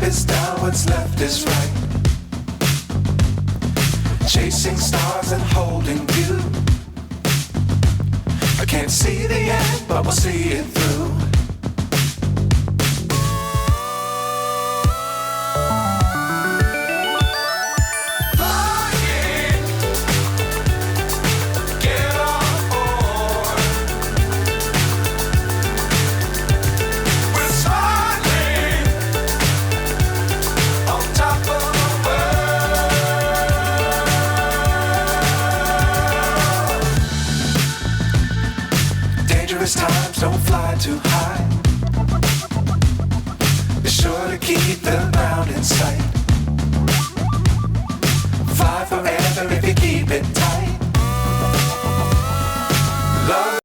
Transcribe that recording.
is down, what's left is right. Chasing stars and holding you. I can't see the end, but we'll see it through. Times don't fly too high. Be sure to keep the ground in sight.